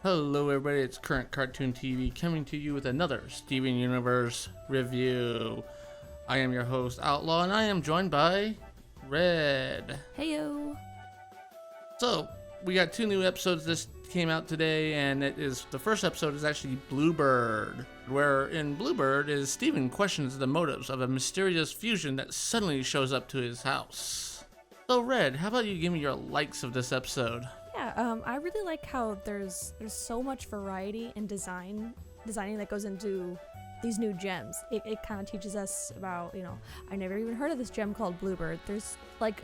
Hello everybody, it's Current Cartoon TV coming to you with another Steven Universe review. I am your host, Outlaw, and I am joined by Red. Heyo. So, we got two new episodes this came out today, and the first episode is actually Bluebird, where in Bluebird is Steven questions the motives of a mysterious fusion that suddenly shows up to his house. So Red, how about you give me your likes of this episode? Yeah, I really like how there's so much variety in designing that goes into these new gems. It kind of teaches us about, I never even heard of this gem called Bluebird. There's like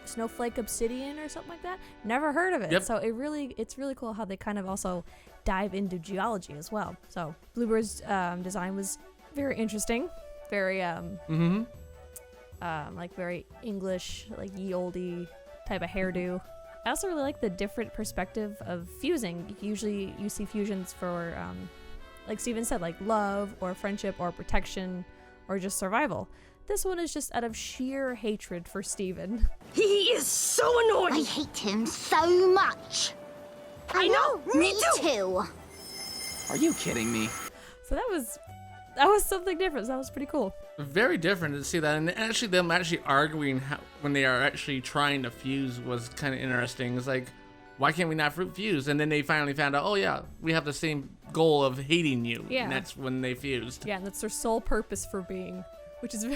snowflake obsidian or something like that. Never heard of it. Yep. So it's really cool how they kind of also dive into geology as well. So Bluebird's design was very interesting, very like very English, like ye olde type of hairdo. I also really like the different perspective of fusing. Usually you see fusions for, like Steven said, like love or friendship or protection or just survival. This one is just out of sheer hatred for Steven. He is so annoying! I hate him so much. I know, me too! Are you kidding me? So that was something different. So that was pretty cool. Very different to see that, and actually them arguing when they are actually trying to fuse was kind of interesting. It's like, why can't we not fuse? And then they finally found out, oh yeah, we have the same goal of hating you. Yeah. And that's when they fused. Yeah, and that's their sole purpose for being, which is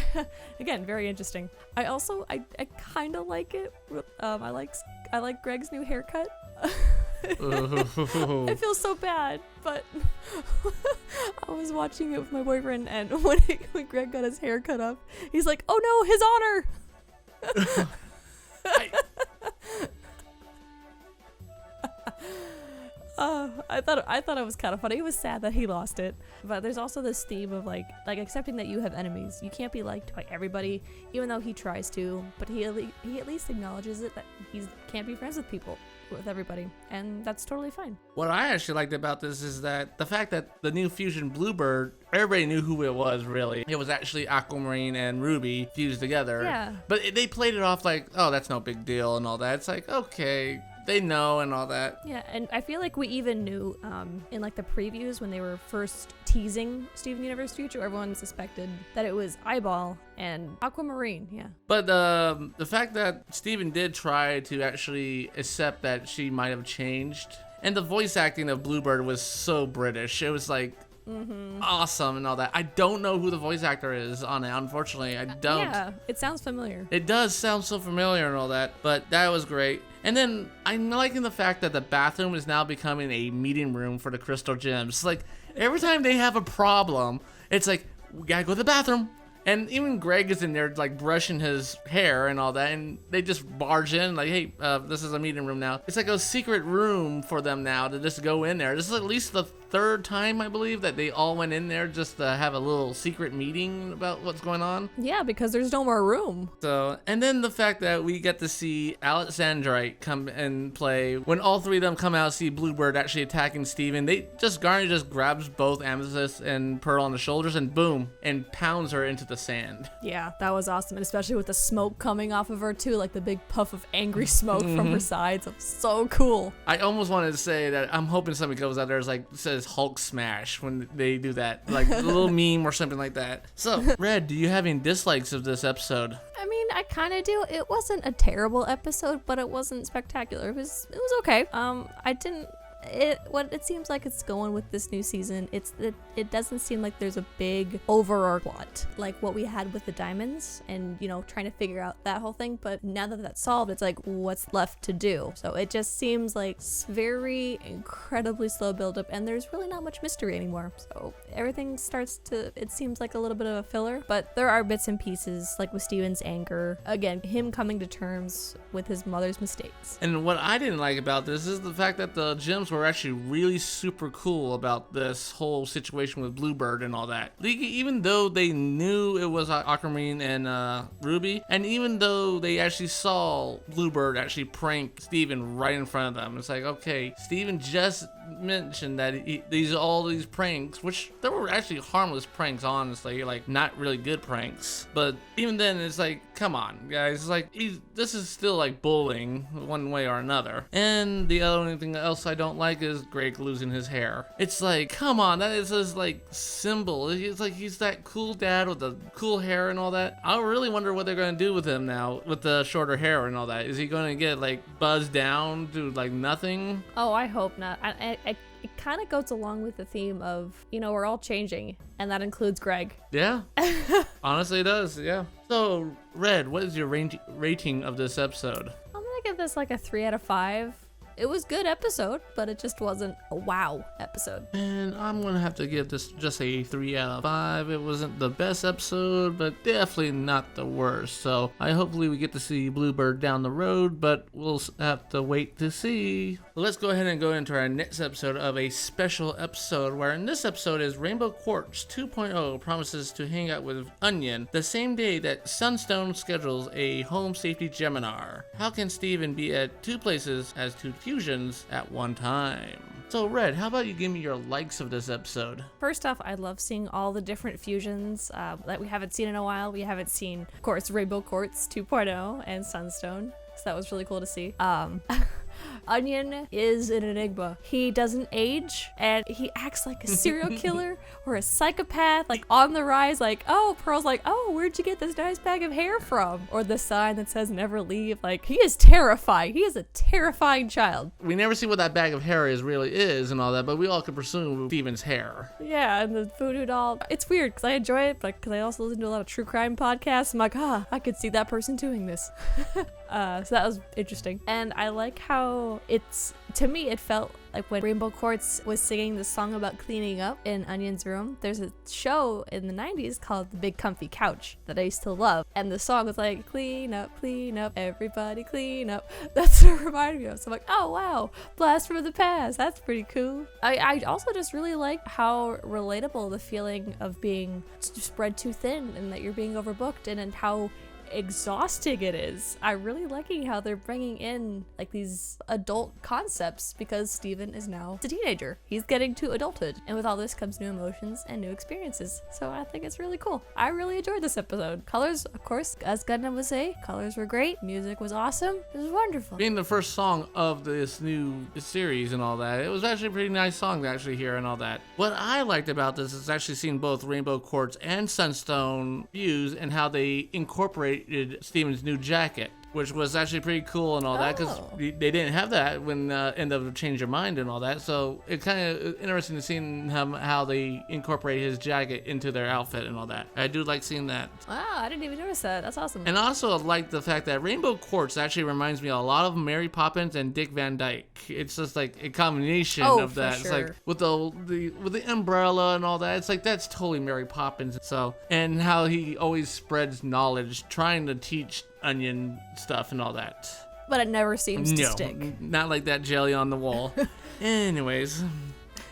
again very interesting. I kind of like it. I like Greg's new haircut. I feel so bad, but I was watching it with my boyfriend, and when Greg got his hair cut up, he's like, "Oh no, his honor!" I thought it was kind of funny. It was sad that he lost it, but there's also this theme of like accepting that you have enemies. You can't be liked by everybody, even though he tries to. But he at least acknowledges it that he can't be friends with everybody, and that's totally fine. What I actually liked about this is that the fact that the new fusion Bluebird, everybody knew who it was, really. It was actually Aquamarine and Ruby fused together. Yeah. But they played it off like, oh, that's no big deal and all that. It's like, okay, they know and all that. Yeah, and I feel like we even knew in like the previews when they were first teasing Steven Universe Future, everyone suspected that it was Eyeball and Aquamarine. Yeah. But the fact that Steven did try to actually accept that she might have changed, and the voice acting of Bluebird was so British. It was like awesome and all that. I don't know who the voice actor is on it, unfortunately. I don't. Yeah, it sounds familiar. It does sound so familiar and all that, but that was great. And then I'm liking the fact that the bathroom is now becoming a meeting room for the crystal gems. Like every time they have a problem, it's like, we gotta go to the bathroom. And even Greg is in there like brushing his hair and all that, and they just barge in like, hey, this is a meeting room now. It's like a secret room for them now to just go in there. This is at least the third time, I believe, that they all went in there just to have a little secret meeting about what's going on. Yeah, because there's no more room. So, and then the fact that we get to see Alexandrite come and play. When all three of them come out, see Bluebird actually attacking Steven, Garnet just grabs both Amethyst and Pearl on the shoulders and boom, and pounds her into the sand. Yeah, that was awesome, and especially with the smoke coming off of her too, like the big puff of angry smoke from her sides. So cool. I almost wanted to say that I'm hoping somebody goes out there and says Hulk smash when they do that, like a little meme or something like that. So, Red, do you have any dislikes of this episode? I mean, I kind of do. It wasn't a terrible episode, but it wasn't spectacular. It was okay. What it seems like it's going with this new season, it doesn't seem like there's a big overarch plot like what we had with the diamonds and trying to figure out that whole thing. But now that that's solved, it's like, what's left to do? So it just seems like very incredibly slow build up, and there's really not much mystery anymore. So everything it seems like a little bit of a filler, but there are bits and pieces, like with Steven's anger, again, him coming to terms with his mother's mistakes. And what I didn't like about this is the fact that the gems were actually really super cool about this whole situation with Bluebird and all that. Even though they knew it was Aquamarine and Ruby, and even though they actually saw Bluebird actually prank Steven right in front of them, it's like, okay, Steven just mentioned that all these pranks, which they were actually harmless pranks, honestly, like not really good pranks. But even then, it's like, come on, guys. It's like this is still like bullying one way or another. And the only thing else I don't like is Greg losing his hair. It's like, come on, that is his like symbol. It's like he's that cool dad with the cool hair and all that. I really wonder what they're gonna do with him now with the shorter hair and all that. Is he gonna get like buzzed down to like nothing? Oh, I hope not. It kind of goes along with the theme of, we're all changing, and that includes Greg. Yeah. Honestly, it does. Yeah. So, Red, what is your rating of this episode? I'm gonna give this like a 3 out of 5. It was a good episode, but it just wasn't a wow episode. And I'm gonna have to give this just a 3 out of 5. It wasn't the best episode, but definitely not the worst. So hopefully we get to see Bluebird down the road, but we'll have to wait to see. Let's go ahead and go into our next episode of a special episode, where in this episode is Rainbow Quartz 2.0 promises to hang out with Onion the same day that Sunstone schedules a home safety Geminar. How can Steven be at two places as two fusions at one time? So Red, how about you give me your likes of this episode? First off, I love seeing all the different fusions that we haven't seen in a while. We haven't seen, of course, Rainbow Quartz 2.0 and Sunstone. So that was really cool to see. Onion is an enigma. He doesn't age, and he acts like a serial killer or a psychopath, like on the rise. Like, oh, Pearl's like, oh, where'd you get this nice bag of hair from? Or the sign that says never leave. Like, he is terrifying. He is a terrifying child. We never see what that bag of hair really is and all that, but we all could presume Steven's hair. Yeah, and the voodoo doll. It's weird because I enjoy it, but because I also listen to a lot of true crime podcasts, I'm like, I could see that person doing this. So that was interesting. And I like how to me, it felt like when Rainbow Quartz was singing the song about cleaning up in Onion's room. There's a show in the 90s called The Big Comfy Couch that I used to love. And the song was like, clean up, everybody clean up. That's what it reminded me of. So I'm like, oh wow, blast from the past. That's pretty cool. I also just really like how relatable the feeling of being spread too thin and that you're being overbooked and how exhausting it is. I'm really liking how they're bringing in like these adult concepts because Steven is now a teenager. He's getting to adulthood, and with all this comes new emotions and new experiences. So I think it's really cool. I really enjoyed this episode. Colors, of course, as Gundam would say, colors were great. Music was awesome. It was wonderful. Being the first song of this new series and all that, it was actually a pretty nice song to actually hear and all that. What I liked about this is actually seeing both Rainbow Quartz and Sunstone views and how they incorporate Steven's new jacket, which was actually pretty cool and all that, because they didn't have that when End of Change Your Mind and all that. So it's kind of interesting to see how they incorporate his jacket into their outfit and all that. I do like seeing that. Wow, I didn't even notice that. That's awesome. And also I like the fact that Rainbow Quartz actually reminds me a lot of Mary Poppins and Dick Van Dyke. It's just like a combination of that. For It's sure. like with the umbrella and all that. It's like that's totally Mary Poppins. So, and how he always spreads knowledge, trying to teach Onion stuff and all that. But it never seems to stick. Not like that jelly on the wall. Anyways,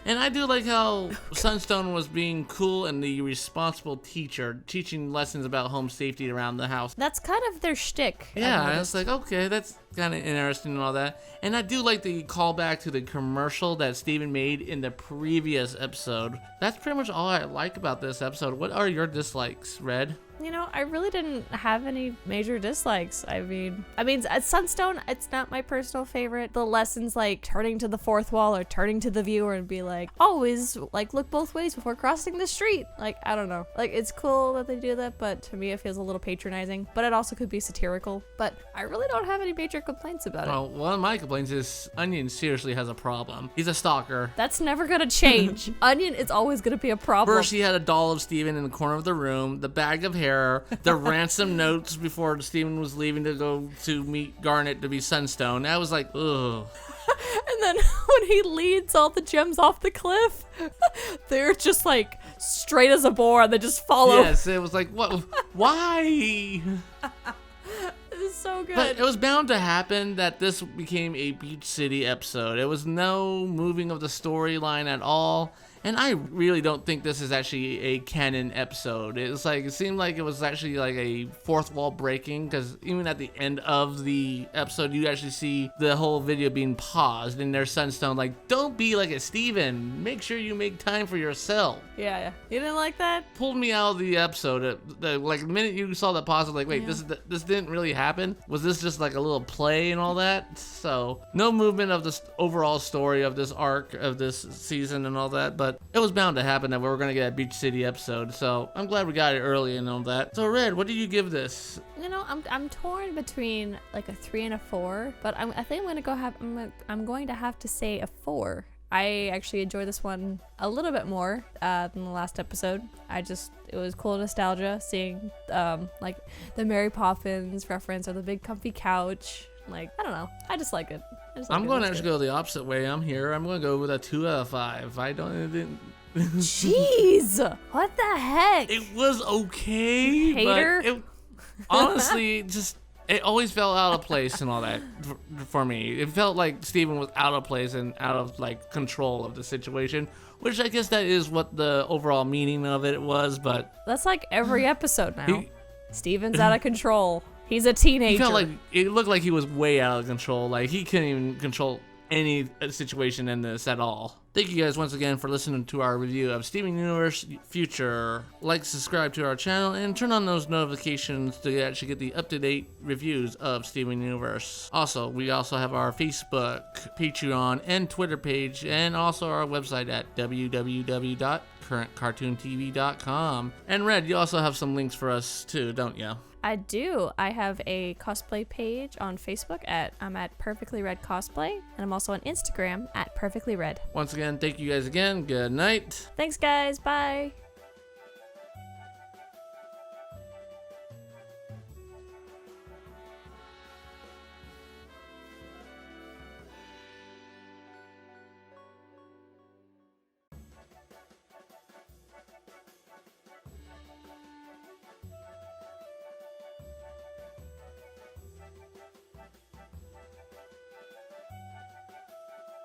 and I do like how Sunstone was being cool and the responsible teacher, teaching lessons about home safety around the house. That's kind of their shtick. Yeah, and it's like, okay, that's kind of interesting and all that. And I do like the callback to the commercial that Steven made in the previous episode. That's pretty much all I like about this episode. What are your dislikes, Red? I really didn't have any major dislikes. I mean, at Sunstone, it's not my personal favorite. The lessons like turning to the fourth wall or turning to the viewer and be like, always like look both ways before crossing the street. Like, I don't know. Like, it's cool that they do that, but to me it feels a little patronizing. But it also could be satirical. But I really don't have any major complaints about it. Well, one of my complaints is Onion seriously has a problem. He's a stalker. That's never gonna change. Onion is always gonna be a problem. First, he had a doll of Steven in the corner of the room, the bag of hair, the ransom notes before Steven was leaving to go to meet Garnet to be Sunstone. I was like, ugh. And then when he leads all the gems off the cliff, they're just like straight as a board. They just follow. Yes, it was like, what? Why? It's so so good. But it was bound to happen that this became a Beach City episode. It was no moving of the storyline at all. And I really don't think this is actually a canon episode. It seemed like it was actually like a fourth wall breaking, because even at the end of the episode, you actually see the whole video being paused, and there's Sunstone like, don't be like a Steven. Make sure you make time for yourself. Yeah. You didn't like that? Pulled me out of the episode. The minute you saw the pause, I was like, wait, this didn't really happen? Was this just like a little play and all that? So no movement of this overall story of this arc of this season and all that, but it was bound to happen that we were going to get a Beach City episode, so I'm glad we got it early and all that. So Red, what do you give this? You know, I'm torn between like a 3 and a 4, but I think I'm going to have to say a 4. I actually enjoyed this one a little bit more than the last episode. It was cool nostalgia seeing like the Mary Poppins reference or the big comfy couch. Like, I don't know. I just like it. I'm going to actually go the opposite way. I'm going to go with a 2 out of 5. Jeez, what the heck? It was okay, Hater? but honestly, it always felt out of place and all that for me. It felt like Steven was out of place and out of like control of the situation, which I guess that is what the overall meaning of it was. But that's like every episode now. Steven's out of control. He's a teenager. He felt like it looked like he was way out of control. Like he couldn't even control any situation in this at all. Thank you guys once again for listening to our review of Steven Universe Future. Like, subscribe to our channel, and turn on those notifications to actually get the up-to-date reviews of Steven Universe. Also, we also have our Facebook, Patreon, and Twitter page, and also our website at www.currentcartoontv.com. And Red, you also have some links for us too, don't you? I do. I have a cosplay page on Facebook I'm at Perfectly Red Cosplay, and I'm also on Instagram at Perfectly Red. Once again, thank you guys again. Good night. Thanks, guys. Bye.